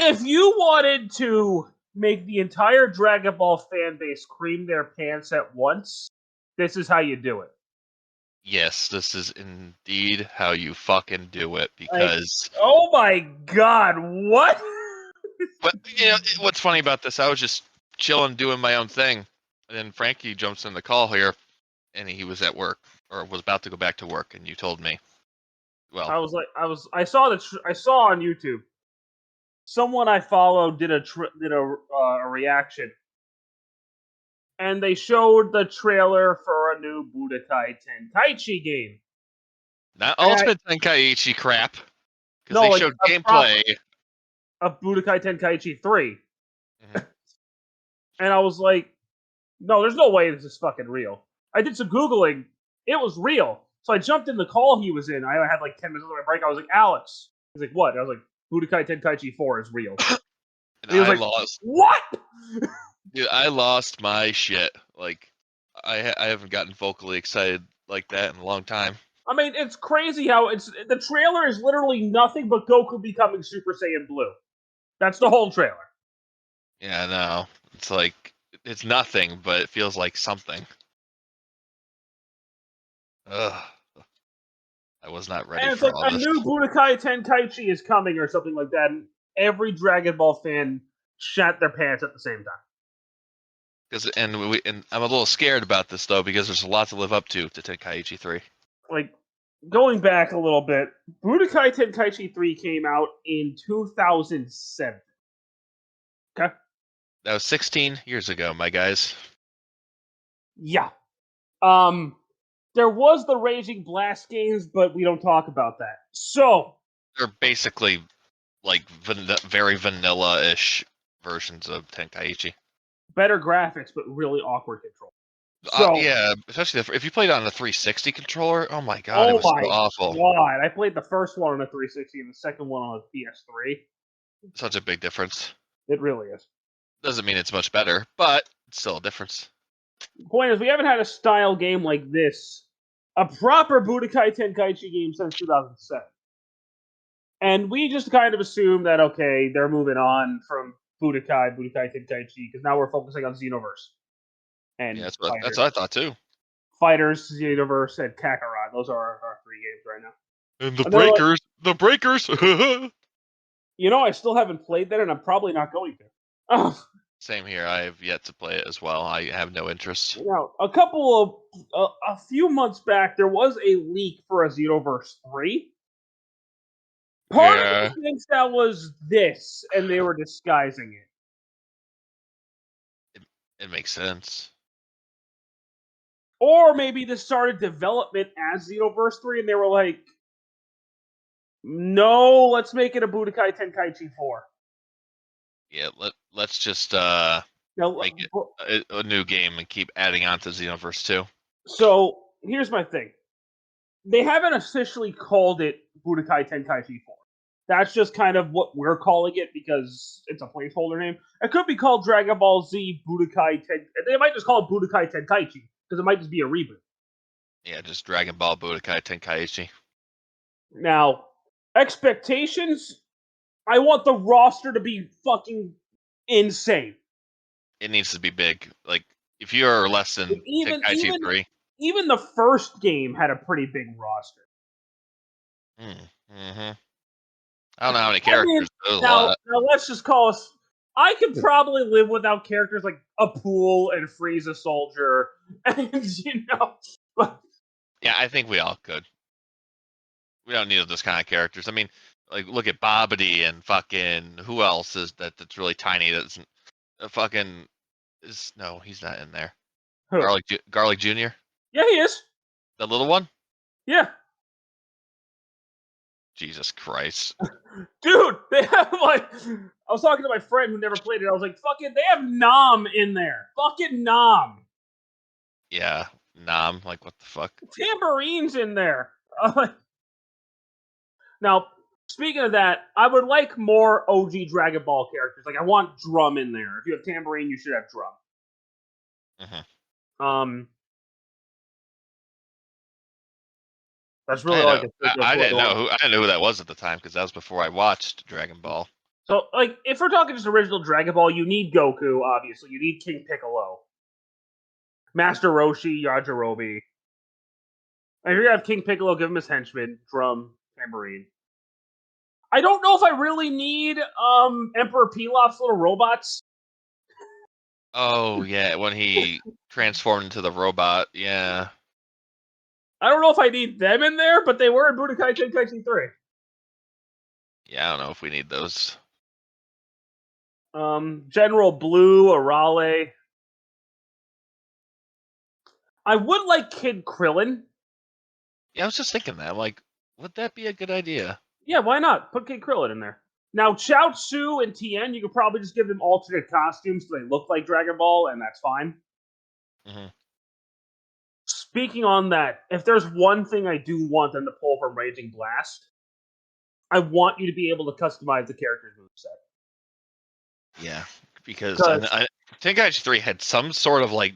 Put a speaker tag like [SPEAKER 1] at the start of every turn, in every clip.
[SPEAKER 1] If you wanted to make the entire Dragon Ball fan base cream their pants at once, this is how you do it.
[SPEAKER 2] Yes, this is indeed how you fucking do it,
[SPEAKER 1] Like,
[SPEAKER 2] because...
[SPEAKER 1] oh my god, what?
[SPEAKER 2] But, what's funny about this, I was just chilling, doing my own thing, and then Frankie jumps in the call here, and he was at work, or was about to go back to work, and you told me. Well,
[SPEAKER 1] I saw on YouTube. Someone I follow did a reaction, and they showed the trailer for a new Budokai Tenkaichi game.
[SPEAKER 2] not Ultimate Tenkaichi crap, because
[SPEAKER 1] No,
[SPEAKER 2] they
[SPEAKER 1] like
[SPEAKER 2] showed gameplay
[SPEAKER 1] of Budokai Tenkaichi 3.
[SPEAKER 2] Mhm.
[SPEAKER 1] And I was like, no, there's no way this is fucking real. I did some Googling. It was real. So I jumped in the call he was in. I had like 10 minutes of my break. I was like, Alex. He's like, what? I was like, Budokai Tenkaichi 4 is real.
[SPEAKER 2] And
[SPEAKER 1] he was
[SPEAKER 2] I
[SPEAKER 1] like,
[SPEAKER 2] lost.
[SPEAKER 1] What?
[SPEAKER 2] Dude, I lost my shit. Like, I haven't gotten vocally excited like that in a long time.
[SPEAKER 1] I mean, it's crazy how the trailer is literally nothing but Goku becoming Super Saiyan Blue. That's the whole trailer.
[SPEAKER 2] Yeah, I know. It's like, it's nothing, but it feels like something. Ugh. I was not ready
[SPEAKER 1] And it's
[SPEAKER 2] for
[SPEAKER 1] like
[SPEAKER 2] all
[SPEAKER 1] a
[SPEAKER 2] this.
[SPEAKER 1] new Budokai Tenkaichi is coming or something like that, and every Dragon Ball fan shat their pants at the same time.
[SPEAKER 2] And I'm a little scared about this though, because there's a lot to live up to Tenkaichi 3.
[SPEAKER 1] Like, going back a little bit, Budokai Tenkaichi 3 came out in 2007. Okay?
[SPEAKER 2] That was 16 years ago, my guys.
[SPEAKER 1] Yeah. There was the Raging Blast games, but we don't talk about that. So,
[SPEAKER 2] They're basically like very vanilla-ish versions of Tenkaichi.
[SPEAKER 1] better graphics, but really awkward control. So,
[SPEAKER 2] yeah, especially if you played on a 360 controller. Oh my god, it was so awful.
[SPEAKER 1] God, I played the first one on a 360 and the second one on a PS3.
[SPEAKER 2] Such a big difference.
[SPEAKER 1] It really is.
[SPEAKER 2] Doesn't mean it's much better, but it's still a difference.
[SPEAKER 1] The point is, we haven't had a style game like this, a proper Budokai Tenkaichi game since 2007. And we just kind of assumed that, okay, they're moving on from Budokai Tenkaichi, because now we're focusing on Xenoverse. And
[SPEAKER 2] yeah, that's what I thought too.
[SPEAKER 1] Fighters, Xenoverse, and Kakarot. Those are our three games right now.
[SPEAKER 2] And the Breakers.
[SPEAKER 1] I still haven't played that, and I'm probably not going to.
[SPEAKER 2] Same here. I have yet to play it as well. I have no interest.
[SPEAKER 1] Now, a few months back, there was a leak for a Xenoverse 3. Part of me thinks that was this, and they were disguising
[SPEAKER 2] it. It makes sense.
[SPEAKER 1] Or maybe this started development as Xenoverse 3, and they were like, no, let's make it a Budokai Tenkaichi 4.
[SPEAKER 2] Yeah, let's just make it a new game and keep adding on to Xenoverse 2.
[SPEAKER 1] So, here's my thing. They haven't officially called it Budokai Tenkaichi 4. That's just kind of what we're calling it because it's a placeholder name. It could be called Dragon Ball Z Budokai Tenkaichi. They might just call it Budokai Tenkaichi because it might just be a reboot.
[SPEAKER 2] Yeah, just Dragon Ball Budokai Tenkaichi.
[SPEAKER 1] Now, expectations, I want the roster to be fucking insane.
[SPEAKER 2] It needs to be big. Like, if you're less than Tenkaichi 3.
[SPEAKER 1] Even the first game had a pretty big roster.
[SPEAKER 2] Mm-hmm. I don't know how many characters.
[SPEAKER 1] Now, let's just call us... I could probably live without characters like Apool and Frieza Soldier. And,
[SPEAKER 2] Yeah, I think we all could. We don't need those kind of characters. I mean, like, look at Bobbity and fucking... Who else is that's really tiny that isn't... No, he's not in there.
[SPEAKER 1] Who?
[SPEAKER 2] Garlic Jr.?
[SPEAKER 1] Yeah, he is.
[SPEAKER 2] The little one?
[SPEAKER 1] Yeah.
[SPEAKER 2] Jesus Christ.
[SPEAKER 1] Dude, they have I was talking to my friend who never played it. I was like, fucking, they have Nam in there. Fucking Nam.
[SPEAKER 2] Yeah, Nam. Like, what the fuck?
[SPEAKER 1] Tamperine's in there. Now, speaking of that, I would like more OG Dragon Ball characters. Like, I want Drum in there. If you have Tambourine, you should have Drum.
[SPEAKER 2] Mm-hmm.
[SPEAKER 1] That's really all I can
[SPEAKER 2] think of. I didn't know who that was at the time because that was before I watched Dragon Ball.
[SPEAKER 1] So, like, if we're talking just original Dragon Ball, you need Goku, obviously. You need King Piccolo. Master Roshi, Yajirobe. And if you're gonna have King Piccolo, give him his henchman, drum, tambourine. I don't know if I really need Emperor Pilaf's little robots.
[SPEAKER 2] Oh yeah, when he transformed into the robot, yeah.
[SPEAKER 1] I don't know if I need them in there, but they were in Budokai Tenkaichi 3.
[SPEAKER 2] Yeah, I don't know if we need those.
[SPEAKER 1] General Blue, Arale. I would like Kid Krillin.
[SPEAKER 2] Yeah, I was just thinking that. I'm like, would that be a good idea?
[SPEAKER 1] Yeah, why not? Put Kid Krillin in there. Now, Chaozu and Tien, you could probably just give them alternate costumes so they look like Dragon Ball, and that's fine.
[SPEAKER 2] Mm-hmm.
[SPEAKER 1] Speaking on that, if there's one thing I do want them to pull from Raging Blast, I want you to be able to customize the character's moveset.
[SPEAKER 2] Yeah, because Tenkaichi 3 had some sort of like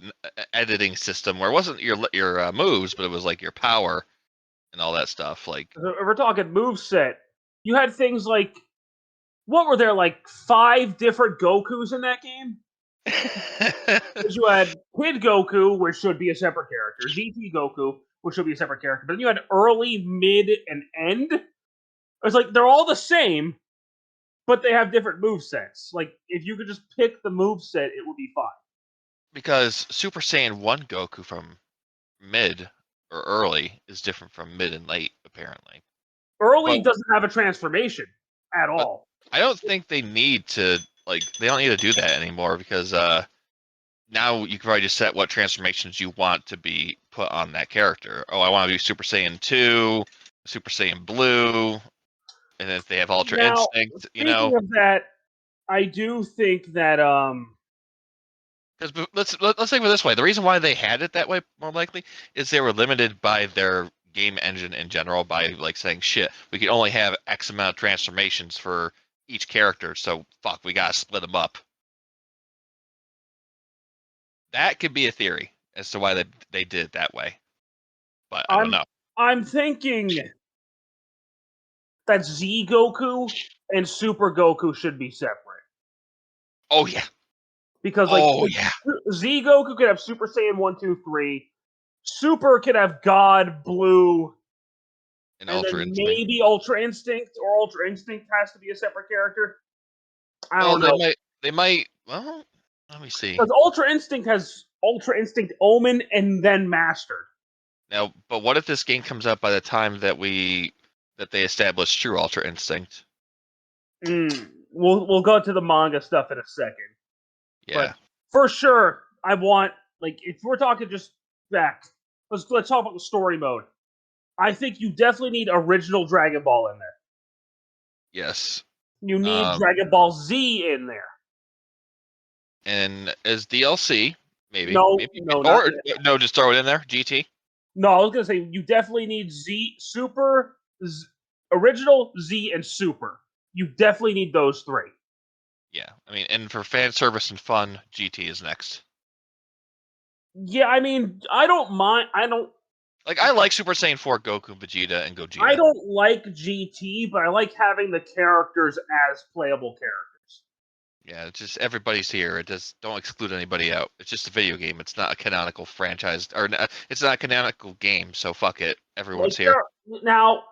[SPEAKER 2] editing system where it wasn't your moves, but it was like your power and all that stuff. Like,
[SPEAKER 1] If we're talking moveset, you had things like, what were there, like 5 different Gokus in that game? Because you had Kid Goku, which should be a separate character, GT Goku, which should be a separate character, but then you had early, mid, and end. It's like they're all the same, but they have different movesets. Like, if you could just pick the moveset, it would be fine.
[SPEAKER 2] because Super Saiyan 1 Goku from mid or early is different from mid and late, apparently.
[SPEAKER 1] Early
[SPEAKER 2] But,
[SPEAKER 1] doesn't have a transformation at
[SPEAKER 2] but
[SPEAKER 1] all.
[SPEAKER 2] I don't think they need to they don't need to do that anymore because now you can probably just set what transformations you want to be put on that character. Oh, I want to be Super Saiyan 2, Super Saiyan Blue, and if they have Ultra
[SPEAKER 1] Now,
[SPEAKER 2] Instinct,
[SPEAKER 1] speaking of that, I do think that
[SPEAKER 2] Because let's think of it this way: the reason why they had it that way, more likely, is they were limited by their game engine in general by like saying, "Shit, we can only have X amount of transformations for each character, so fuck, we gotta split them up." That could be a theory as to why they did it that way, but I don't know.
[SPEAKER 1] I'm thinking that Z Goku and Super Goku should be separate.
[SPEAKER 2] Oh yeah,
[SPEAKER 1] Because
[SPEAKER 2] oh yeah,
[SPEAKER 1] Z Goku could have Super Saiyan 1, 2, 3. Super could have God, Blue,
[SPEAKER 2] an
[SPEAKER 1] and
[SPEAKER 2] Ultra
[SPEAKER 1] then
[SPEAKER 2] Instinct.
[SPEAKER 1] maybe Ultra Instinct, or Ultra Instinct has to be a separate character. I
[SPEAKER 2] Well,
[SPEAKER 1] don't know.
[SPEAKER 2] they might. Well, let me see
[SPEAKER 1] Because Ultra Instinct has Ultra Instinct Omen and then Mastered.
[SPEAKER 2] now. But what if this game comes out by the time that they establish true Ultra Instinct?
[SPEAKER 1] We'll go to the manga stuff in a second.
[SPEAKER 2] Yeah.
[SPEAKER 1] But for sure, I want, like, if we're talking just back, let's talk about the story mode. I think you definitely need original Dragon Ball in there.
[SPEAKER 2] Yes.
[SPEAKER 1] You need Dragon Ball Z in there.
[SPEAKER 2] And as DLC, maybe.
[SPEAKER 1] No,
[SPEAKER 2] Maybe.
[SPEAKER 1] no, not
[SPEAKER 2] Or
[SPEAKER 1] yet.
[SPEAKER 2] no, just throw it in there. GT.
[SPEAKER 1] No, I was gonna say you definitely need original Z, and Super. You definitely need those 3.
[SPEAKER 2] Yeah, I mean, and for fan service and fun, GT is next.
[SPEAKER 1] Yeah, I mean, I don't mind.
[SPEAKER 2] I like Super Saiyan 4 Goku, Vegeta, and Gogeta.
[SPEAKER 1] I don't like GT, but I like having the characters as playable characters.
[SPEAKER 2] Yeah, it's just everybody's here. It does don't exclude anybody out. It's just a video game. It's not a canonical franchise, or it's not a canonical game. So fuck it. Everyone's here.
[SPEAKER 1] Now,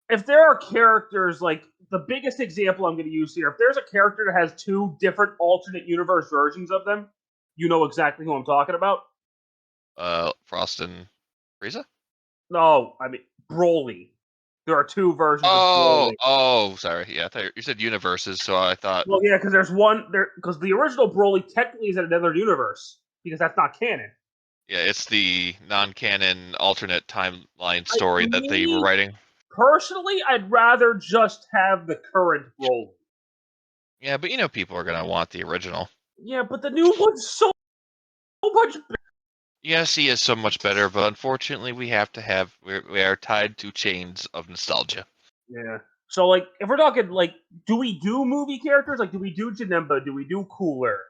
[SPEAKER 1] if there are characters, like, the biggest example I'm going to use here, if there's a character that has 2 different alternate universe versions of them, you know exactly who I'm talking about.
[SPEAKER 2] Frost and Frieza.
[SPEAKER 1] No, I mean Broly. There are 2 versions of Broly.
[SPEAKER 2] Oh, sorry. Yeah, I thought you said universes, so I thought.
[SPEAKER 1] Well, yeah, because there's one there, because the original Broly technically is in another universe because that's not canon.
[SPEAKER 2] Yeah, it's the non-canon alternate timeline story that they were writing.
[SPEAKER 1] Personally, I'd rather just have the current Broly.
[SPEAKER 2] Yeah, but people are gonna want the original.
[SPEAKER 1] Yeah, but the new one's so much better.
[SPEAKER 2] Yes, he is so much better, but unfortunately, we are tied to chains of nostalgia.
[SPEAKER 1] Yeah. So, like, if we're talking, like, do we do movie characters? Like, do we do Janemba? Do we do Cooler?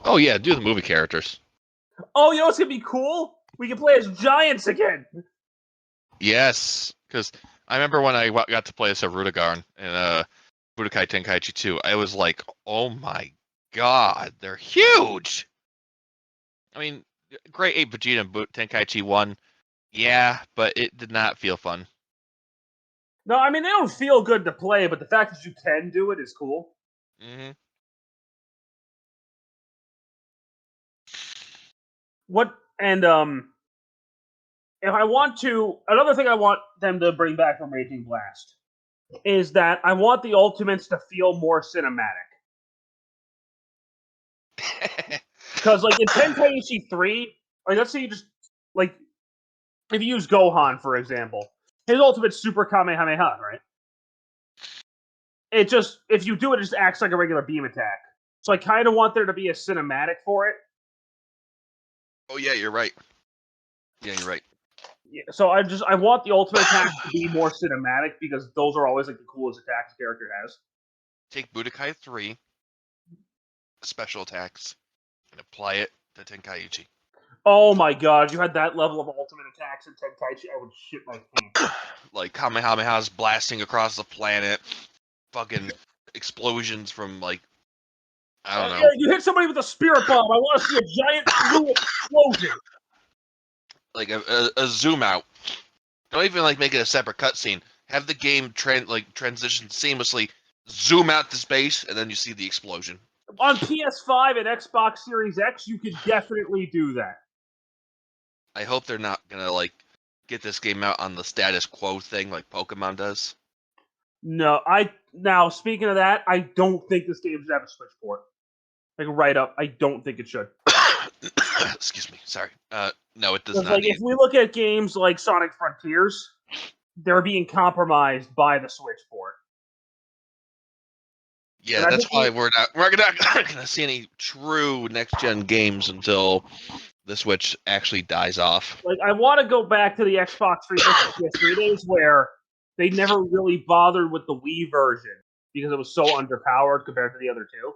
[SPEAKER 2] Oh yeah, do the movie characters.
[SPEAKER 1] Oh, you know what's gonna be cool? We can play as giants again.
[SPEAKER 2] Yes, because I remember when I got to play as a Rudigarn, and Budokai Tenkaichi 2, I was like, oh my god, they're huge! I mean, Great 8 Vegeta and Tenkaichi 1, yeah, but it did not feel fun.
[SPEAKER 1] No, I mean, they don't feel good to play, but the fact that you can do it is cool.
[SPEAKER 2] Mm-hmm.
[SPEAKER 1] If I want to, another thing I want them to bring back from Raging Blast is that I want the ultimates to feel more cinematic. Because, like, in Tenkaichi 3, like, let's say you just, like, if you use Gohan, for example, his ultimate's Super Kamehameha, right? It just, if you do it, it just acts like a regular beam attack. So I kind of want there to be a cinematic for it.
[SPEAKER 2] Oh yeah, you're right. Yeah, you're right.
[SPEAKER 1] Yeah, so I want the ultimate attacks to be more cinematic because those are always like the coolest attacks the character has.
[SPEAKER 2] Take Budokai 3 special attacks and apply it to Tenkaichi.
[SPEAKER 1] Oh my god, you had that level of ultimate attacks in Tenkaichi, I would shit my pants.
[SPEAKER 2] Like Kamehamehas blasting across the planet, fucking explosions from like I don't know.
[SPEAKER 1] Yeah, you hit somebody with a spirit bomb. I want to see a giant blue explosion.
[SPEAKER 2] Like a zoom out. Don't even like make it a separate cutscene. Have the game transition seamlessly, zoom out to space, and then you see the explosion.
[SPEAKER 1] On PS5 and Xbox Series X, you could definitely do that.
[SPEAKER 2] I hope they're not gonna like get this game out on the status quo thing like Pokemon does.
[SPEAKER 1] No, now speaking of that, I don't think this game should have a Switch port. Like right up, I don't think it should.
[SPEAKER 2] Excuse me, sorry. No, it does not.
[SPEAKER 1] Like if we look at games like Sonic Frontiers, they're being compromised by the Switch port.
[SPEAKER 2] Yeah, that's why we're not gonna see any true next gen games until the Switch actually dies off.
[SPEAKER 1] Like I want to go back to the Xbox 360 PS3 days where they never really bothered with the Wii version because it was so underpowered compared to the other two.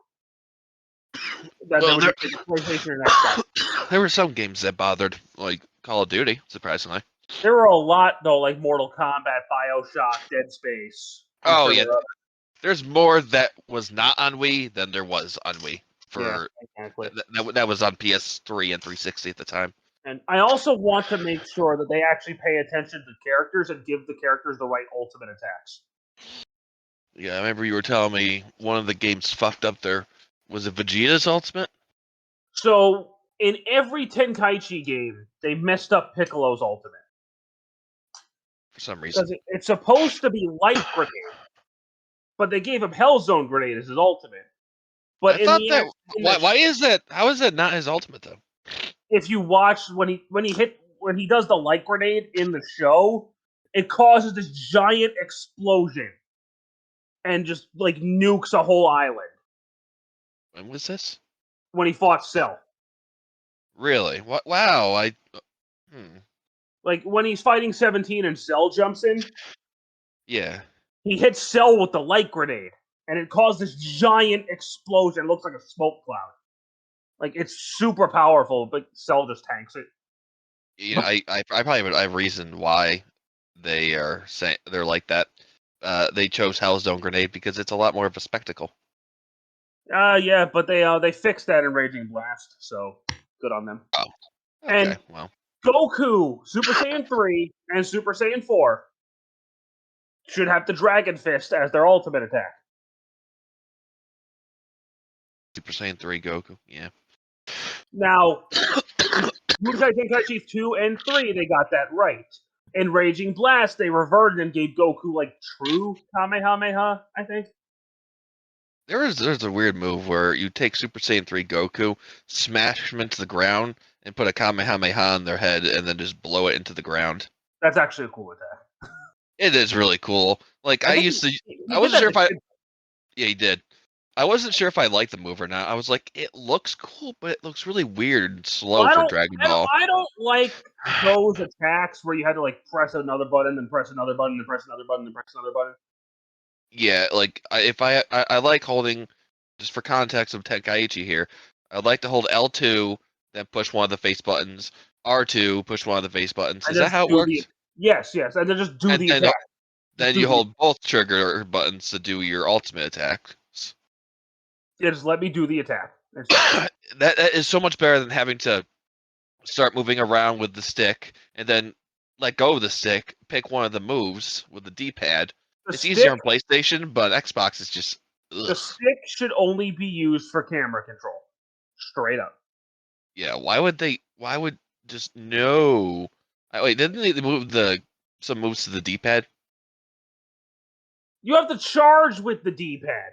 [SPEAKER 1] That well, they would just PlayStation and Xbox.
[SPEAKER 2] There were some games that bothered, like Call of Duty, surprisingly.
[SPEAKER 1] There were a lot though, like Mortal Kombat, BioShock, Dead Space.
[SPEAKER 2] Oh yeah, there's more that was not on Wii than there was on Wii. For exactly. That was on PS3 and 360 at the time.
[SPEAKER 1] And I also want to make sure that they actually pay attention to characters and give the characters the right ultimate attacks.
[SPEAKER 2] Yeah, I remember you were telling me one of the games fucked up there. Was it Vegeta's ultimate?
[SPEAKER 1] So, in every Tenkaichi game, they messed up Piccolo's ultimate.
[SPEAKER 2] For some reason.
[SPEAKER 1] Because it's supposed to be Light Grenade. But they gave him Hell Zone Grenade as his ultimate. But
[SPEAKER 2] why is that? How is that not his ultimate though?
[SPEAKER 1] If you watch when he does the Light Grenade in the show, it causes this giant explosion and just like nukes a whole island.
[SPEAKER 2] When was this?
[SPEAKER 1] When he fought Cell.
[SPEAKER 2] Really? What? Wow!
[SPEAKER 1] Like when he's fighting 17 and Cell jumps in.
[SPEAKER 2] Yeah.
[SPEAKER 1] He hits Cell with the Light Grenade, and it caused this giant explosion. It looks like a smoke cloud. Like it's super powerful, but Cell just tanks it.
[SPEAKER 2] Yeah, I probably would have reason why they are saying they're like that. They chose Hell Zone Grenade because it's a lot more of a spectacle.
[SPEAKER 1] Yeah, but they fixed that in Raging Blast, so good on them.
[SPEAKER 2] Oh, okay.
[SPEAKER 1] And well, Goku, Super Saiyan 3 and Super Saiyan 4 should have the Dragon Fist as their ultimate attack.
[SPEAKER 2] Super Saiyan 3 Goku, yeah.
[SPEAKER 1] Now, Budokai Tenkaichi 2 and 3, they got that right. In Raging Blast, they reverted and gave Goku like true Kamehameha, I think.
[SPEAKER 2] There's a weird move where you take Super Saiyan 3 Goku, smash him into the ground, and put a Kamehameha on their head, and then just blow it into the ground.
[SPEAKER 1] That's actually a cool attack.
[SPEAKER 2] It is really cool. Like I wasn't sure if I. Yeah, he did. I wasn't sure if I liked the move or not. I was like, it looks cool, but it looks really weird and slow for Dragon Ball.
[SPEAKER 1] I don't like those attacks where you had to like press another button, then press another button, then press another button, then press another button.
[SPEAKER 2] Yeah, like I like holding, just for context of Tenkaichi here, I'd like to hold L2, then push one of the face buttons, R2, push one of the face buttons. Is that how it works?
[SPEAKER 1] Yes, and then just do the attack.
[SPEAKER 2] Then you hold both trigger buttons to do your ultimate attacks.
[SPEAKER 1] Yeah, just let me do the attack.
[SPEAKER 2] That is so much better than having to start moving around with the stick and then let go of the stick, pick one of the moves with the D-pad. It's easier on PlayStation, but Xbox is just ugh.
[SPEAKER 1] The stick should only be used for camera control. Straight up.
[SPEAKER 2] Yeah, why would just no? Wait, didn't they move some moves to the D-pad?
[SPEAKER 1] You have to charge with the D-pad.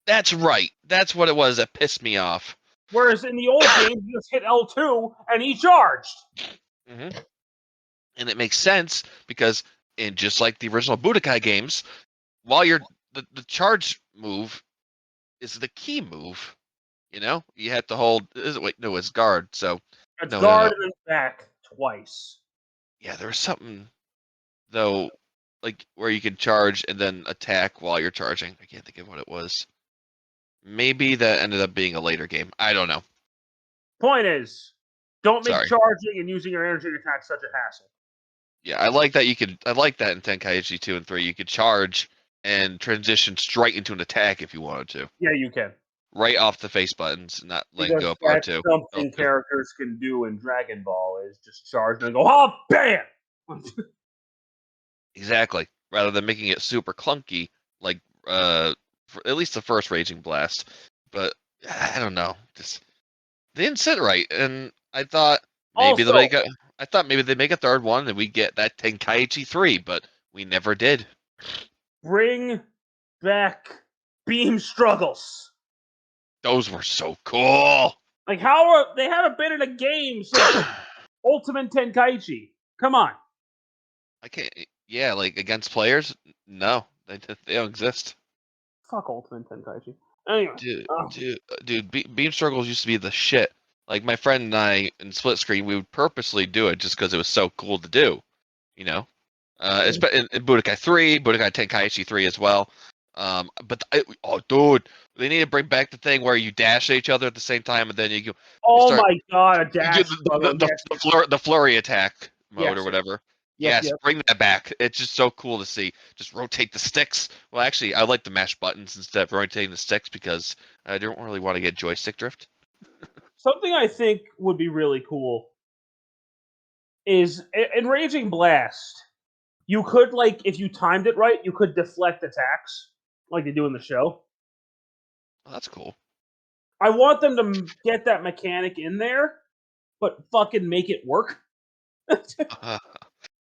[SPEAKER 2] That's right. That's what it was that pissed me off.
[SPEAKER 1] Whereas in the old game, you just hit L2 and he charged.
[SPEAKER 2] Mm-hmm. And it makes sense because in just like the original Budokai games, while you're the charge move is the key move. You know, you have to hold. It's guard. So
[SPEAKER 1] It's
[SPEAKER 2] no.
[SPEAKER 1] guard and then back twice.
[SPEAKER 2] Yeah, there was something though, like where you could charge and then attack while you're charging. I can't think of what it was. Maybe that ended up being a later game. I don't know.
[SPEAKER 1] Point is, don't make
[SPEAKER 2] Sorry.
[SPEAKER 1] charging and using your energy attack such a hassle.
[SPEAKER 2] Yeah, I like that I like that in Tenkaichi 2 and 3. You could charge and transition straight into an attack if you wanted to.
[SPEAKER 1] Yeah, you can.
[SPEAKER 2] Right off the face buttons, not letting
[SPEAKER 1] Because
[SPEAKER 2] go of
[SPEAKER 1] that's
[SPEAKER 2] R2.
[SPEAKER 1] something characters can do in Dragon Ball is just charge and then go, oh, bam!
[SPEAKER 2] Exactly. Rather than making it super clunky, like for at least the first Raging Blast. But I don't know. Just they didn't sit right, and I thought maybe they'd make a third one and we get that Tenkaichi 3, but we never did.
[SPEAKER 1] Bring back beam struggles.
[SPEAKER 2] Those were so cool.
[SPEAKER 1] Like how they haven't been in a game since Ultimate Tenkaichi. Come on.
[SPEAKER 2] I can't. Yeah, like against players, no, they don't exist.
[SPEAKER 1] Fuck Ultimate Tenkaichi. Anyway,
[SPEAKER 2] dude, beam struggles used to be the shit. Like my friend and I in split screen, we would purposely do it just because it was so cool to do. You know, it's in Budokai 3, Budokai Tenkaichi 3 as well. Dude, they need to bring back the thing where you dash at each other at the same time, and then you go.
[SPEAKER 1] Oh my god, a dash!
[SPEAKER 2] The flurry attack mode or whatever. Yes, bring that back. It's just so cool to see. Just rotate the sticks. Well, actually, I like to mash buttons instead of rotating the sticks because I don't really want to get joystick drift.
[SPEAKER 1] Something I think would be really cool is in Raging Blast, you could, like, if you timed it right, you could deflect attacks like they do in the show.
[SPEAKER 2] Oh, that's cool.
[SPEAKER 1] I want them to get that mechanic in there, but fucking make it work.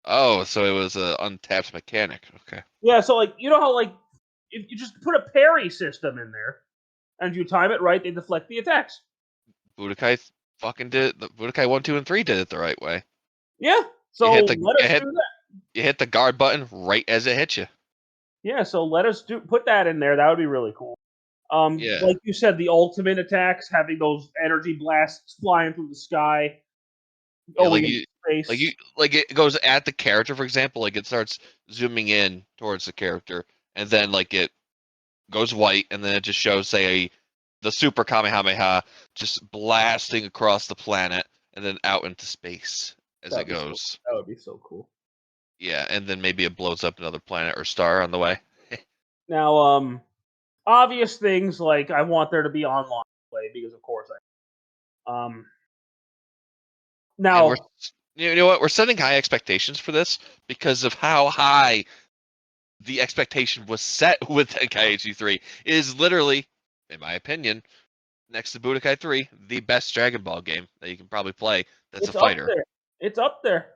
[SPEAKER 2] Oh, so it was an untapped mechanic. Okay.
[SPEAKER 1] Yeah, so like you know how like if you just put a parry system in there and you time it right, they deflect the attacks.
[SPEAKER 2] Budokai fucking did it. The Budokai 1, 2, and 3 did it the right way.
[SPEAKER 1] Yeah. So let us do that.
[SPEAKER 2] You hit the guard button right as it hits you.
[SPEAKER 1] Yeah, so let us put that in there. That would be really cool.
[SPEAKER 2] Yeah.
[SPEAKER 1] Like you said, the ultimate attacks, having those energy blasts flying through the sky.
[SPEAKER 2] Yeah, like it goes at the character, for example, like it starts zooming in towards the character, and then like it goes white, and then it just shows, say, the super Kamehameha just blasting across the planet, and then out into space as it goes.
[SPEAKER 1] Cool. That would be so cool.
[SPEAKER 2] Yeah, and then maybe it blows up another planet or star on the way.
[SPEAKER 1] Now, obvious things like I want there to be online play because of course now
[SPEAKER 2] you know what? We're setting high expectations for this because of how high the expectation was set with Tenkaichi 3. It is literally, in my opinion, next to Budokai 3, the best Dragon Ball game that you can probably play that's a fighter.
[SPEAKER 1] It's up there.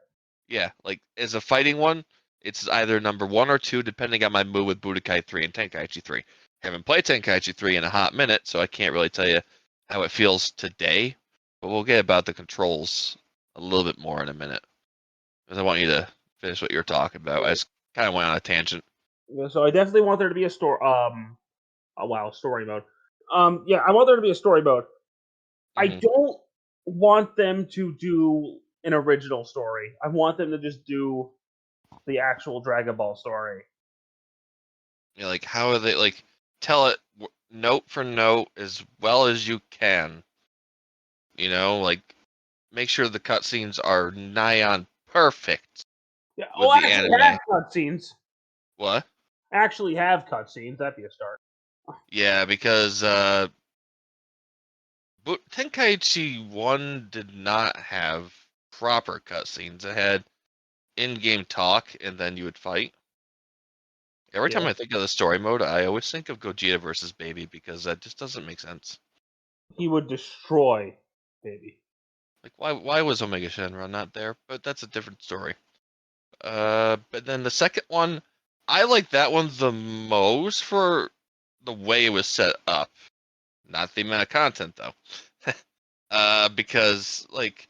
[SPEAKER 2] Yeah, like as a fighting one, it's either number 1 or 2, depending on my mood with Budokai 3 and Tenkaichi 3. I haven't played Tenkaichi 3 in a hot minute, so I can't really tell you how it feels today, but we'll get about the controls a little bit more in a minute. Because I want you to finish what you're talking about. I just kind of went on a tangent.
[SPEAKER 1] Yeah, so I definitely want there to be a story mode. Yeah, I want there to be a story mode. I don't want them to do an original story. I want them to just do the actual Dragon Ball story.
[SPEAKER 2] Yeah, like how are they like tell it note for note as well as you can. You know, like make sure the cutscenes are nigh on perfect.
[SPEAKER 1] Yeah,
[SPEAKER 2] with the anime.
[SPEAKER 1] cutscenes.
[SPEAKER 2] What?
[SPEAKER 1] Actually have cutscenes. That'd be a start.
[SPEAKER 2] Yeah, because Tenkaichi 1 did not have proper cutscenes. It had in-game talk, and then you would fight. Every time
[SPEAKER 1] Yeah.
[SPEAKER 2] I think of the story mode, I always think of Gogeta versus Baby, because that just doesn't make sense.
[SPEAKER 1] He would destroy Baby.
[SPEAKER 2] Like, why was Omega Shenron not there? But that's a different story. But then the second one, I like that one the most for the way it was set up. Not the amount of content, though. Because, like,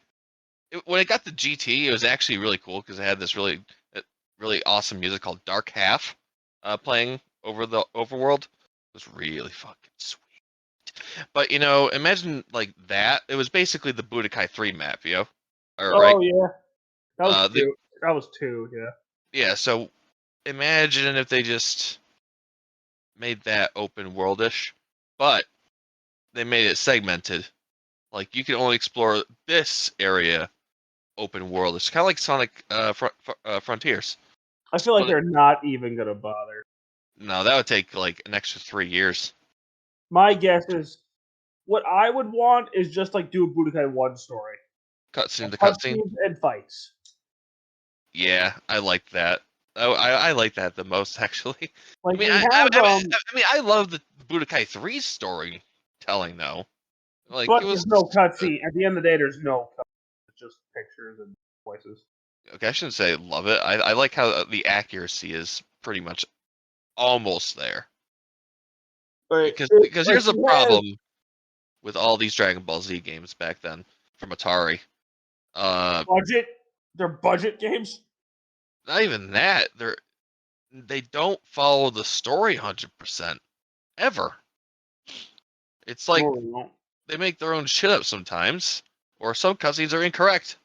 [SPEAKER 2] when it got the GT, it was actually really cool because it had this really awesome music called Dark Half playing over the overworld. It was really fucking sweet. But, imagine, like, that. It was basically the Budokai 3 map, Or, right?
[SPEAKER 1] Oh yeah, that was
[SPEAKER 2] The,
[SPEAKER 1] two. That was two. Yeah.
[SPEAKER 2] yeah, so imagine if they just made that open worldish, but they made it segmented. Like, you can only explore this area open world. It's kind of like Sonic Frontiers.
[SPEAKER 1] I feel like
[SPEAKER 2] But
[SPEAKER 1] they're not even gonna bother.
[SPEAKER 2] no, that would take like an extra 3 years.
[SPEAKER 1] My guess is what I would want is just like do a Budokai 1 story.
[SPEAKER 2] Cutscene to cutscene.
[SPEAKER 1] Cutscenes and fights.
[SPEAKER 2] Yeah, I like that. Oh, I like that the most actually.
[SPEAKER 1] Like
[SPEAKER 2] I mean,
[SPEAKER 1] we
[SPEAKER 2] I,
[SPEAKER 1] have
[SPEAKER 2] I love the Budokai 3 storytelling though. Like it
[SPEAKER 1] but
[SPEAKER 2] was
[SPEAKER 1] there's no cutscene. At the end of the day, there's no cutscene. It's just pictures and voices.
[SPEAKER 2] okay. I shouldn't say love it. I like how the accuracy is pretty much almost there.
[SPEAKER 1] But
[SPEAKER 2] Because
[SPEAKER 1] like
[SPEAKER 2] here's the
[SPEAKER 1] we have
[SPEAKER 2] problem with all these Dragon Ball Z games back then from Atari.
[SPEAKER 1] budget. They're budget games.
[SPEAKER 2] Not even that. They don't follow the story 100% ever. It's like
[SPEAKER 1] No, they don't.
[SPEAKER 2] they make their own shit up sometimes, or some cutscenes are incorrect.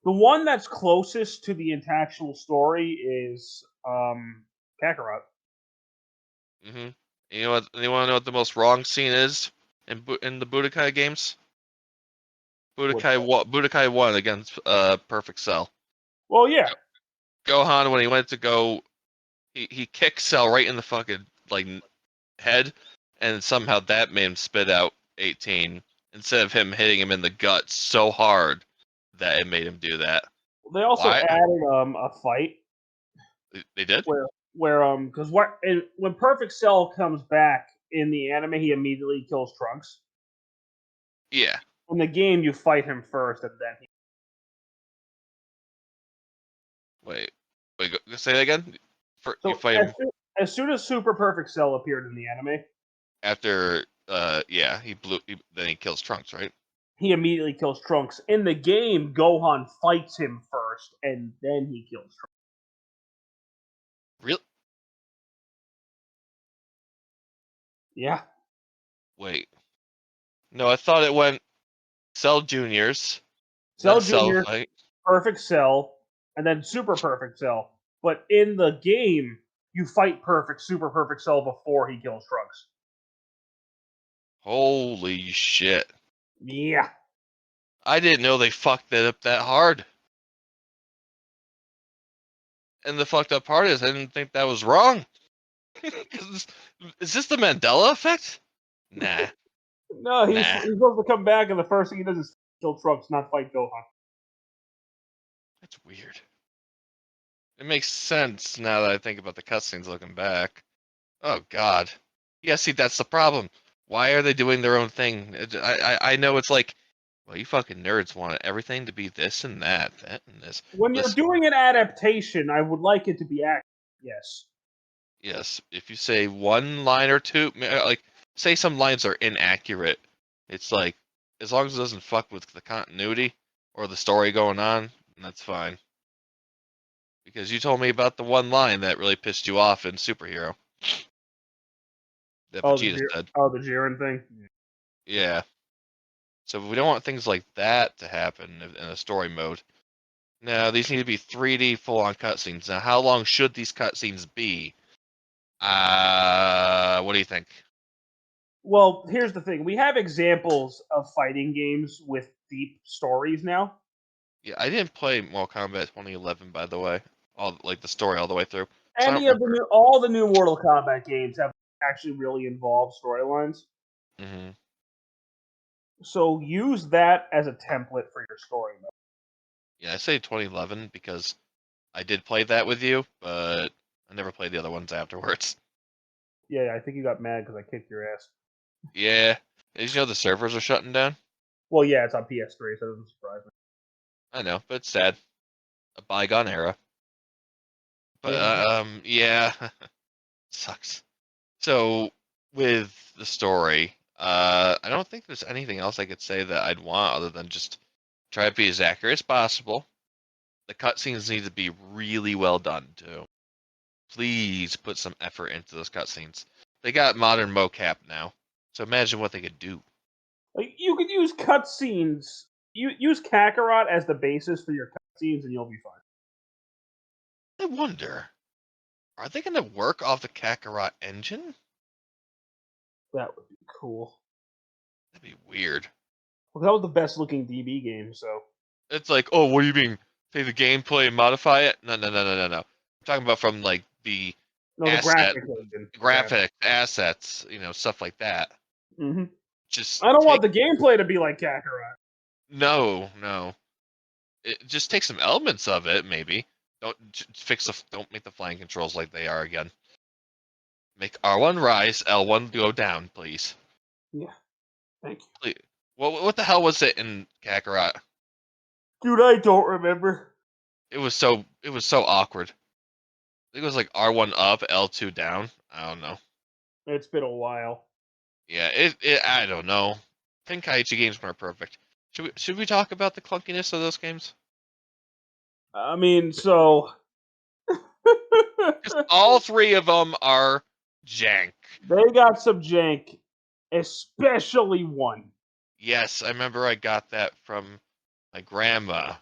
[SPEAKER 1] The one that's closest to the actual story is Kakarot.
[SPEAKER 2] hmm You know what? You want to know what the most wrong scene is in the Budokai games?
[SPEAKER 1] What's that?
[SPEAKER 2] Budokai 1 against Perfect Cell.
[SPEAKER 1] Well, yeah.
[SPEAKER 2] Gohan, when he went to go, he kicked Cell right in the fucking like head, and somehow that made him spit out 18 instead of him hitting him in the gut so hard that it made him do that.
[SPEAKER 1] They also
[SPEAKER 2] Why?
[SPEAKER 1] added a fight
[SPEAKER 2] They did?
[SPEAKER 1] where because when Perfect Cell comes back in the anime, he immediately kills Trunks.
[SPEAKER 2] Yeah.
[SPEAKER 1] In the game, you fight him first, and then
[SPEAKER 2] Wait, say that again. You
[SPEAKER 1] so
[SPEAKER 2] fight him
[SPEAKER 1] as soon as Super Perfect Cell appeared in the anime,
[SPEAKER 2] after. Yeah, then he kills Trunks, right?
[SPEAKER 1] he immediately kills Trunks. In the game, Gohan fights him first, and then he kills Trunks.
[SPEAKER 2] Real?
[SPEAKER 1] Yeah.
[SPEAKER 2] Wait. No, I thought it went Cell Juniors,
[SPEAKER 1] Cell
[SPEAKER 2] then Cell
[SPEAKER 1] Jr.,
[SPEAKER 2] fight.
[SPEAKER 1] Perfect Cell, and then Super Perfect Cell. But in the game, you fight Super Perfect Cell before he kills Trunks.
[SPEAKER 2] Holy shit!
[SPEAKER 1] Yeah.
[SPEAKER 2] I didn't know they fucked that up that hard. And the fucked up part is I didn't think that was wrong. Is this the Mandela effect? Nah,
[SPEAKER 1] No, he's
[SPEAKER 2] nah.
[SPEAKER 1] supposed to come back, and the first thing he does is kill Trunks, not fight Gohan.
[SPEAKER 2] That's weird. It makes sense now that I think about the cutscenes looking back. Oh God. Yeah, see, that's the problem. Why are they doing their own thing? I know it's like, well, you fucking nerds want everything to be this and that and this.
[SPEAKER 1] When you're
[SPEAKER 2] Listen,
[SPEAKER 1] doing an adaptation, I would like it to be accurate. Yes.
[SPEAKER 2] yes, if you say one line or two, like, say some lines are inaccurate, it's like, as long as it doesn't fuck with the continuity or the story going on, that's fine. Because you told me about the one line that really pissed you off in Superhero. That Vegeta said.
[SPEAKER 1] The Jiren thing.
[SPEAKER 2] Yeah. So we don't want things like that to happen in a story mode. No, these need to be 3D full-on cutscenes. Now, how long should these cutscenes be? What do you think?
[SPEAKER 1] Well, here's the thing: we have examples of fighting games with deep stories now.
[SPEAKER 2] Yeah, I didn't play Mortal Kombat 2011, by the way. All like the story all the way through.
[SPEAKER 1] All the new Mortal Kombat games have actually really involved storylines.
[SPEAKER 2] Mm-hmm.
[SPEAKER 1] So use that as a template for your story mode.
[SPEAKER 2] Yeah, I say 2011 because I did play that with you, but I never played the other ones afterwards.
[SPEAKER 1] Yeah, I think you got mad because I kicked your ass.
[SPEAKER 2] Yeah. Did you know the servers are shutting down?
[SPEAKER 1] Well, yeah, it's on PS3, so it doesn't surprise me.
[SPEAKER 2] I know, but it's sad. A bygone era. But yeah, sucks. So with the story, I don't think there's anything else I could say that I'd want other than just try to be as accurate as possible. The cutscenes need to be really well done too. Please put some effort into those cutscenes. They got modern mocap now, so imagine what they could do.
[SPEAKER 1] Like you could use cutscenes. You use Kakarot as the basis for your cutscenes, and you'll be fine.
[SPEAKER 2] I wonder, are they going to work off the Kakarot engine?
[SPEAKER 1] That would be cool.
[SPEAKER 2] That'd be weird.
[SPEAKER 1] Well, that was the best looking DB game, so.
[SPEAKER 2] It's like, oh, what do you mean? Take the gameplay and modify it? No, no, no, no, no, no. I'm talking about from like the
[SPEAKER 1] No, the
[SPEAKER 2] asset,
[SPEAKER 1] graphics engine.
[SPEAKER 2] graphic assets, stuff like that.
[SPEAKER 1] Mm-hmm.
[SPEAKER 2] Just
[SPEAKER 1] I don't
[SPEAKER 2] take
[SPEAKER 1] want the gameplay to be like Kakarot.
[SPEAKER 2] no. It just take some elements of it, maybe. Don't make the flying controls like they are again. Make R1 rise, L1 go down, please.
[SPEAKER 1] Yeah, thank you.
[SPEAKER 2] Please. What the hell was it in Kakarot?
[SPEAKER 1] Dude, I don't remember.
[SPEAKER 2] It was so awkward. I think it was like R1 up, L2 down. I don't know.
[SPEAKER 1] It's been a while.
[SPEAKER 2] Yeah, I don't know. Tenkaichi games weren't perfect. Should we talk about the clunkiness of those games?
[SPEAKER 1] I mean, so.
[SPEAKER 2] Because all three of them are jank.
[SPEAKER 1] They got some jank, especially one.
[SPEAKER 2] Yes, I remember I got that from my grandma.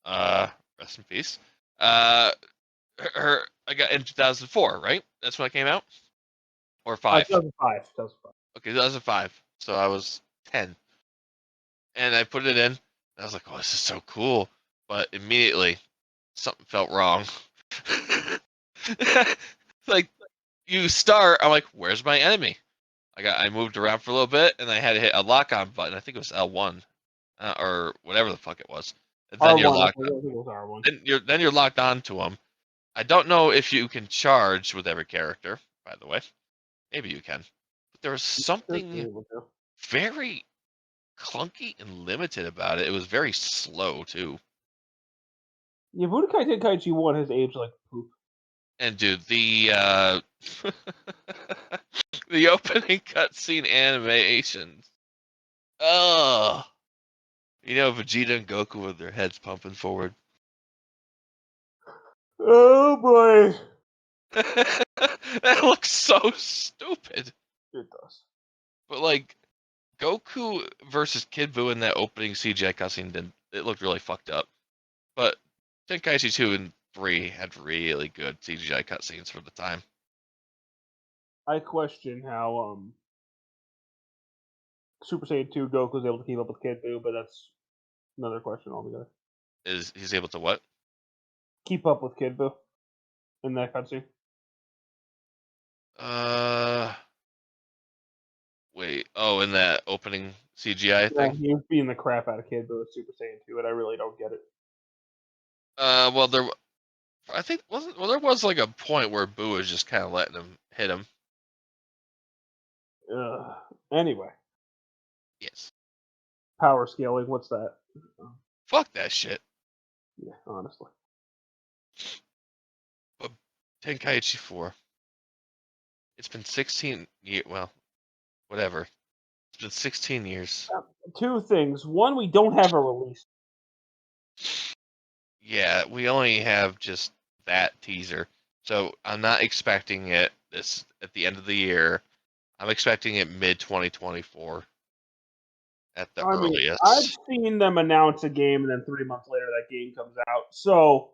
[SPEAKER 2] Rest in peace. I got in 2004, right? That's when it came out, or five.
[SPEAKER 1] 2005. 2005.
[SPEAKER 2] Okay, 2005. So I was 10, and I put it in. And I was like, "Oh, this is so cool!" But immediately, something felt wrong. Like you start, I'm like, "Where's my enemy?" I moved around for a little bit, and I had to hit a lock-on button. I think it was L1, or whatever the fuck it was. And then you're
[SPEAKER 1] R1. I
[SPEAKER 2] locked.
[SPEAKER 1] think it was R1.
[SPEAKER 2] Then you're locked onto them. I don't know if you can charge with every character. By the way, maybe you can. But there was something very clunky and limited about it. It was very slow too.
[SPEAKER 1] Yeah, Budokai Tenkaichi 1 has aged like poop.
[SPEAKER 2] And dude, the the opening cutscene animations. Oh, Vegeta and Goku with their heads pumping forward.
[SPEAKER 1] Oh boy.
[SPEAKER 2] That looks so stupid.
[SPEAKER 1] It does.
[SPEAKER 2] But like Goku versus Kid Buu in that opening CGI cutscene, it looked really fucked up. But Tenkaichi 2 and 3 had really good CGI cutscenes for the time.
[SPEAKER 1] I question how Super Saiyan 2 Goku was able to keep up with Kid Buu, but that's another question altogether.
[SPEAKER 2] Is he's able to what?
[SPEAKER 1] Keep up with Kid Buu in that cutscene.
[SPEAKER 2] Wait. Oh, in that opening CGI
[SPEAKER 1] Yeah,
[SPEAKER 2] thing.
[SPEAKER 1] he was beating the crap out of Kid Buu with Super Saiyan 2, and I really don't get it.
[SPEAKER 2] Well, I think there was like a point where Boo was just kind of letting him hit him.
[SPEAKER 1] Anyway.
[SPEAKER 2] Yes.
[SPEAKER 1] Power scaling, what's that?
[SPEAKER 2] Fuck that shit.
[SPEAKER 1] Yeah, honestly.
[SPEAKER 2] But Tenkaichi 4. It's been 16 years. Well, whatever. It's been 16 years.
[SPEAKER 1] Two things. One, we don't have a release.
[SPEAKER 2] Yeah, we only have just that teaser. So I'm not expecting it at the end of the year. I'm expecting it mid 2024 at the earliest.
[SPEAKER 1] I've seen them announce a game and then 3 months later that game comes out. So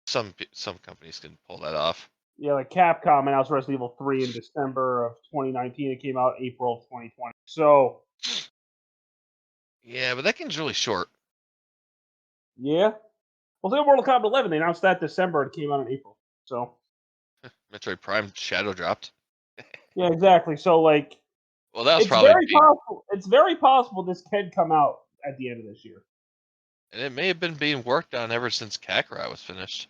[SPEAKER 2] some companies can pull that off.
[SPEAKER 1] yeah, like Capcom announced Resident Evil 3 in December of 2019. It came out April of 2020. So
[SPEAKER 2] yeah, but that game's really short.
[SPEAKER 1] yeah. Well, think of Mortal Kombat 11. They announced that December. It came out in April. So
[SPEAKER 2] Metroid Prime Shadow dropped.
[SPEAKER 1] yeah, exactly. So like,
[SPEAKER 2] Well, that was
[SPEAKER 1] it's
[SPEAKER 2] probably
[SPEAKER 1] very possible. It's very possible this can come out at the end of this year.
[SPEAKER 2] and it may have been being worked on ever since Kakarot was finished.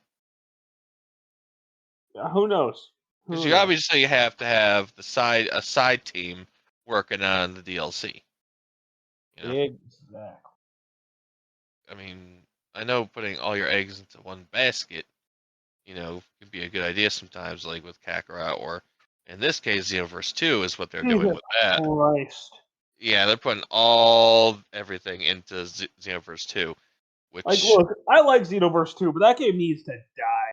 [SPEAKER 1] Who knows?
[SPEAKER 2] Because
[SPEAKER 1] Who
[SPEAKER 2] you
[SPEAKER 1] knows?
[SPEAKER 2] obviously have to have a side team working on the DLC. You know,
[SPEAKER 1] Exactly.
[SPEAKER 2] I mean, I know putting all your eggs into one basket, can be a good idea sometimes, like with Kakarot, or in this case, Xenoverse 2 is what they're doing
[SPEAKER 1] Jesus
[SPEAKER 2] with that.
[SPEAKER 1] Christ!
[SPEAKER 2] Yeah, they're putting everything into Xenoverse 2,
[SPEAKER 1] Like,
[SPEAKER 2] which
[SPEAKER 1] look, I like Xenoverse 2, but that game needs to die.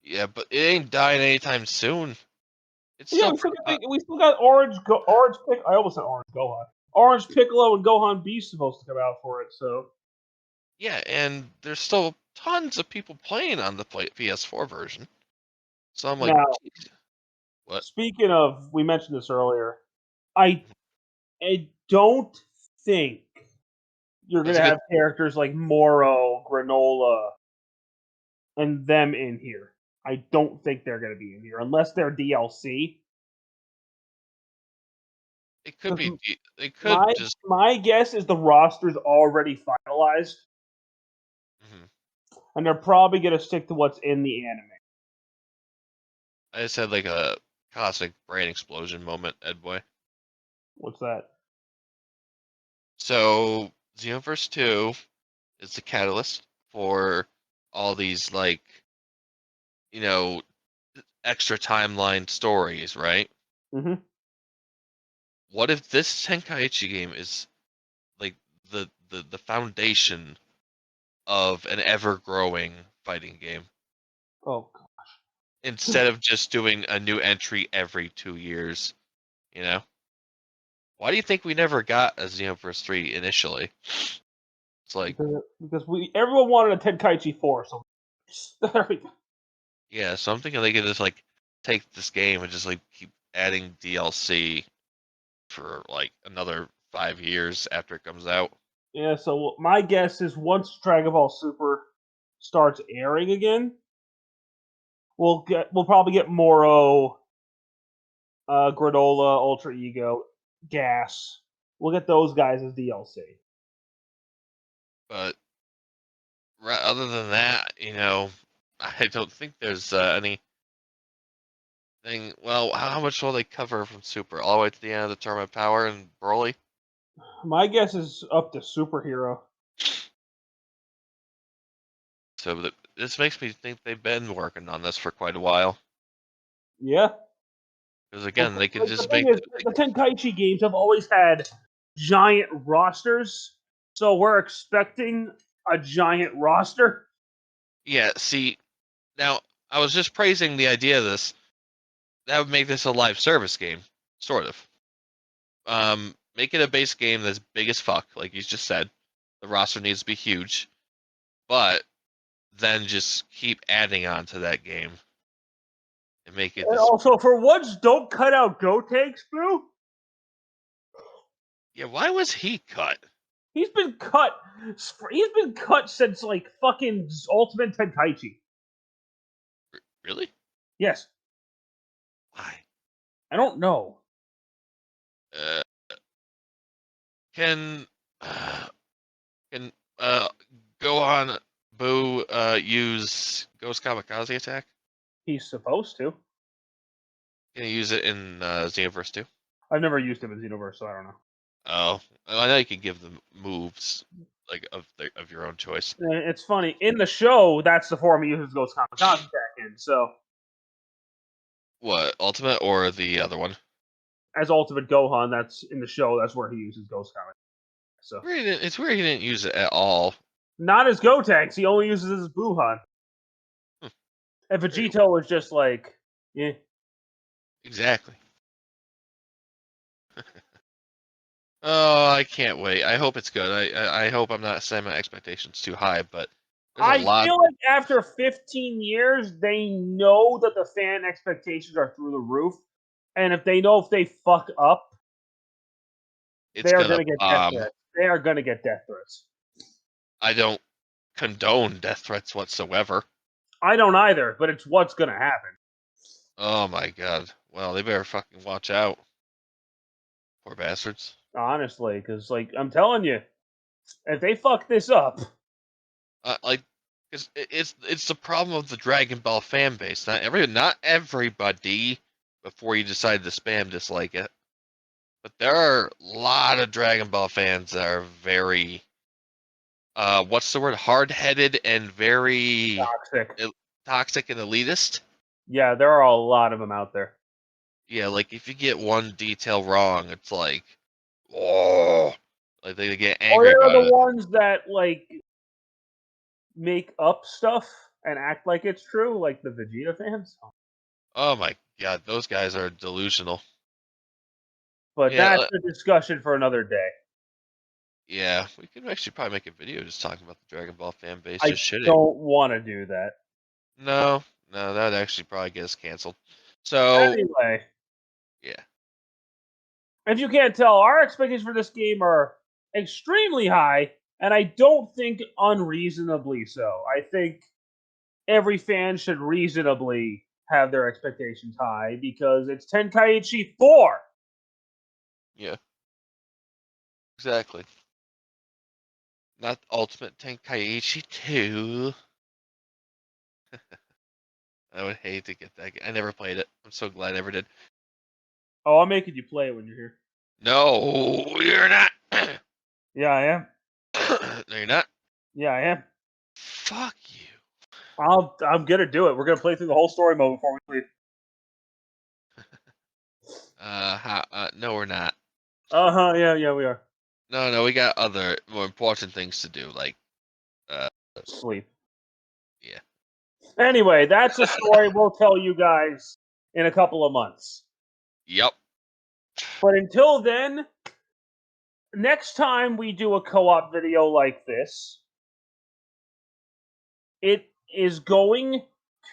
[SPEAKER 2] yeah, but it ain't dying anytime soon. It's
[SPEAKER 1] Yeah,
[SPEAKER 2] still
[SPEAKER 1] we still got Orange Pick. I almost said Orange Gohan. Orange Piccolo and Gohan Beast supposed to come out for it. So
[SPEAKER 2] yeah, and there's still tons of people playing on the PS4 version. So I'm like,
[SPEAKER 1] now,
[SPEAKER 2] geez, what?
[SPEAKER 1] speaking of, we mentioned this earlier. I I don't think you're
[SPEAKER 2] That's
[SPEAKER 1] gonna
[SPEAKER 2] a good.
[SPEAKER 1] have characters like Moro, Granola, and them in here. I don't think they're gonna be in here unless they're DLC.
[SPEAKER 2] It could be.
[SPEAKER 1] 'Cause
[SPEAKER 2] They could
[SPEAKER 1] my
[SPEAKER 2] just.
[SPEAKER 1] my guess is the roster's already finalized,
[SPEAKER 2] Mhm.
[SPEAKER 1] and they're probably gonna stick to what's in the anime.
[SPEAKER 2] I just had like a classic brain explosion moment, Ed boy.
[SPEAKER 1] What's that?
[SPEAKER 2] So Xenoverse 2 is the catalyst for all these like you know extra timeline stories, right?
[SPEAKER 1] Mm-hmm.
[SPEAKER 2] What if this Tenkaichi game is like the foundation of an ever growing fighting game
[SPEAKER 1] Oh,
[SPEAKER 2] instead of just doing a new entry every 2 years? You know, why do you think we never got a Xenoverse 3 initially? It's like,
[SPEAKER 1] because everyone wanted a Tenkaichi 4, so there we go.
[SPEAKER 2] yeah, so I'm thinking they could just like take this game and just like keep adding DLC for like another 5 years after it comes out.
[SPEAKER 1] Yeah, so my guess is once Dragon Ball Super starts airing again, we'll probably get Moro, Granola, Ultra Ego, Gas. We'll get those guys as DLC.
[SPEAKER 2] But other than that, I don't think there's anything. Well, how much will they cover from Super all the way to the end of the Tournament Power and Broly?
[SPEAKER 1] My guess is up to Superhero.
[SPEAKER 2] So this makes me think they've been working on this for quite a while.
[SPEAKER 1] Yeah.
[SPEAKER 2] Because
[SPEAKER 1] Well,
[SPEAKER 2] again, they could
[SPEAKER 1] like the
[SPEAKER 2] just
[SPEAKER 1] thing
[SPEAKER 2] make
[SPEAKER 1] is, the Tenkaichi games have always had giant rosters, so we're expecting a giant roster.
[SPEAKER 2] yeah. See, now I was just praising the idea of this. That would make this a live service game, sort of. Make it a base game that's big as fuck, like you just said. The roster needs to be huge, but then just keep adding on to that game and make it
[SPEAKER 1] And
[SPEAKER 2] this.
[SPEAKER 1] also, for once, don't cut out Gotenks, Boo.
[SPEAKER 2] Yeah, why was he cut?
[SPEAKER 1] He's been cut. He's been cut since like fucking Ultimate Tenkaichi.
[SPEAKER 2] Really?
[SPEAKER 1] Yes,
[SPEAKER 2] Why?
[SPEAKER 1] I don't know.
[SPEAKER 2] Uh, can can uh Gohan Boo use Ghost Kamikaze attack?
[SPEAKER 1] He's supposed to.
[SPEAKER 2] Can he use it in Xenoverse 2?
[SPEAKER 1] I've never used him in Xenoverse, so I don't know.
[SPEAKER 2] Oh, I know you can give them moves like of your own choice.
[SPEAKER 1] And it's funny in the show. That's the form he uses Ghost Kamikaze attack in. So
[SPEAKER 2] What, Ultimate or the other one?
[SPEAKER 1] as Ultimate Gohan, that's in the show. That's where he uses Ghost Kamikaze. So
[SPEAKER 2] It's weird he didn't use it at all.
[SPEAKER 1] not as Gotenks. He only uses it as Buhan.
[SPEAKER 2] Hmm,
[SPEAKER 1] And
[SPEAKER 2] very
[SPEAKER 1] Vegito was just like, yeah.
[SPEAKER 2] exactly. Oh, I can't wait. I hope it's good. I hope I'm not setting my expectations too high, but there's a
[SPEAKER 1] I
[SPEAKER 2] lot.
[SPEAKER 1] feel like after 15 years, they know that the fan expectations are through the roof, and if they know if they fuck up,
[SPEAKER 2] It's
[SPEAKER 1] they are
[SPEAKER 2] gonna
[SPEAKER 1] going to get death
[SPEAKER 2] bomb.
[SPEAKER 1] threats. They are going to get death threats.
[SPEAKER 2] I don't condone death threats whatsoever.
[SPEAKER 1] I don't either, but it's what's gonna happen.
[SPEAKER 2] Oh my god. Well, they better fucking watch out. Poor bastards.
[SPEAKER 1] Honestly, because like I'm telling you, if they fuck this up,
[SPEAKER 2] Like, it's the problem of the Dragon Ball fan base. Not everybody, before you decide to spam dislike it, but there are a lot of Dragon Ball fans that are very, what's the word, hard-headed and very
[SPEAKER 1] toxic.
[SPEAKER 2] toxic and elitist.
[SPEAKER 1] Yeah, there are a lot of them out there.
[SPEAKER 2] Yeah, like if you get one detail wrong, it's like, oh, like they get
[SPEAKER 1] Or
[SPEAKER 2] angry
[SPEAKER 1] there are
[SPEAKER 2] about
[SPEAKER 1] the
[SPEAKER 2] it.
[SPEAKER 1] ones that like make up stuff and act like it's true, like the Vegeta fans.
[SPEAKER 2] Oh my god, those guys are delusional.
[SPEAKER 1] But
[SPEAKER 2] Yeah,
[SPEAKER 1] that's a discussion for another day.
[SPEAKER 2] yeah, we could actually probably make a video just talking about the Dragon Ball fan base,
[SPEAKER 1] I
[SPEAKER 2] just shitting.
[SPEAKER 1] don't want to do that.
[SPEAKER 2] No, that'd actually probably get us canceled. So,
[SPEAKER 1] Anyway,
[SPEAKER 2] yeah,
[SPEAKER 1] if you can't tell, our expectations for this game are extremely high, and I don't think unreasonably so. I think every fan should reasonably have their expectations high because it's Tenkaichi 4.
[SPEAKER 2] yeah, exactly. Not Ultimate Tenkaichi 2. I would hate to get that. I never played it. I'm so glad I never did.
[SPEAKER 1] Oh, I'm making you play it when you're here.
[SPEAKER 2] No, you're not.
[SPEAKER 1] Yeah, I am.
[SPEAKER 2] No, you're not.
[SPEAKER 1] Yeah, I am.
[SPEAKER 2] Fuck you.
[SPEAKER 1] I'm gonna do it. We're gonna play through the whole story mode before we leave.
[SPEAKER 2] No, we're not.
[SPEAKER 1] Yeah, we are.
[SPEAKER 2] No, we got other more important things to do, like,
[SPEAKER 1] Sleep.
[SPEAKER 2] yeah.
[SPEAKER 1] Anyway, that's a story we'll tell you guys in a couple of months.
[SPEAKER 2] Yep.
[SPEAKER 1] But until then, next time we do a co-op video like this, it is going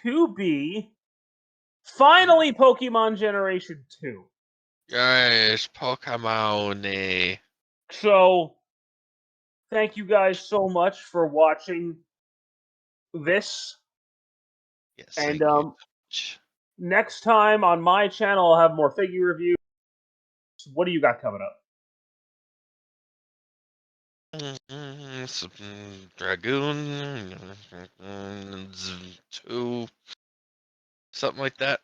[SPEAKER 1] to be finally Pokemon Generation 2.
[SPEAKER 2] Yes, Pokemon.
[SPEAKER 1] So, thank you guys so much for watching this.
[SPEAKER 2] Yes,
[SPEAKER 1] And
[SPEAKER 2] thank you.
[SPEAKER 1] next time on my channel, I'll have more figure reviews. What do you got coming up?
[SPEAKER 2] Dragoon 2, something like that.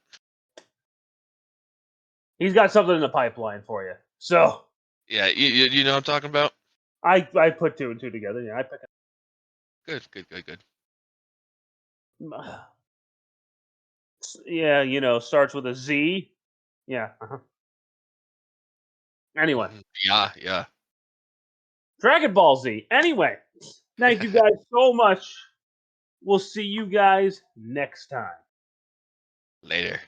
[SPEAKER 1] He's got something in the pipeline for you. So,
[SPEAKER 2] Yeah, you know what I'm talking about?
[SPEAKER 1] I put 2 and 2 together. Yeah, I pick
[SPEAKER 2] Good.
[SPEAKER 1] Yeah, you know, starts with a Z. Yeah. Anyway,
[SPEAKER 2] Yeah.
[SPEAKER 1] Dragon Ball Z. Anyway, thank you guys so much. We'll see you guys next time.
[SPEAKER 2] Later.